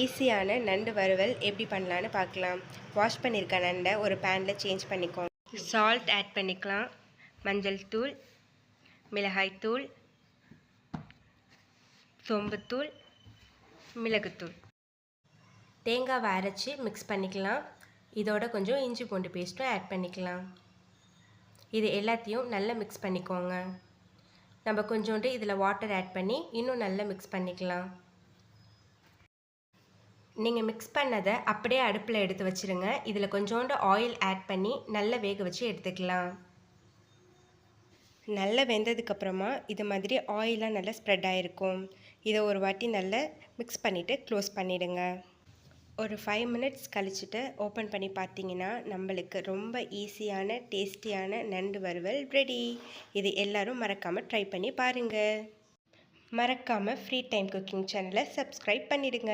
ஈஸியான நண்டு வறுவல் எப்படி பண்ணலான்னு பார்க்கலாம். வாஷ் பண்ணியிருக்க நண்டை ஒரு பேனில் சேஞ்ச் பண்ணிக்கோங்க. சால்ட் ஆட் பண்ணிக்கலாம், மஞ்சள் தூள், மிளகாய் தூள், சோம்புத்தூள், மிளகுத்தூள். தேங்காவை அரைச்சி மிக்ஸ் பண்ணிக்கலாம். இதோட கொஞ்சம் இஞ்சி பூண்டு பேஸ்ட்டும் ஆட் பண்ணிக்கலாம். இது எல்லாத்தையும் நல்லா மிக்ஸ் பண்ணிக்கோங்க. நம்ம கொஞ்சோண்டு இதில் வாட்டர் ஆட் பண்ணி இன்னும் நல்லா மிக்ஸ் பண்ணிக்கலாம். நீங்கள் மிக்ஸ் பண்ணதை அப்படியே அடுப்பில் எடுத்து வச்சுருங்க. இதில் கொஞ்சோண்டு ஆயில் ஆட் பண்ணி நல்லா வேக வச்சு எடுத்துக்கலாம். நல்லா வெந்ததுக்கப்புறமா இது மாதிரி ஆயிலாக நல்லா ஸ்ப்ரெட் ஆகிருக்கும். இதை ஒரு வாட்டி நல்லா மிக்ஸ் பண்ணிவிட்டு க்ளோஸ் பண்ணிவிடுங்க. ஒரு 5 மினிட்ஸ் கழிச்சுட்டு ஓப்பன் பண்ணி பார்த்தீங்கன்னா நம்மளுக்கு ரொம்ப ஈஸியான டேஸ்டியான நண்டு வறுவல் ரெடி. இது எல்லோரும் மறக்காமல் ட்ரை பண்ணி பாருங்கள். மறக்காமல் ஃப்ரீ டைம் குக்கிங் சேனலை சப்ஸ்கிரைப் பண்ணிவிடுங்க.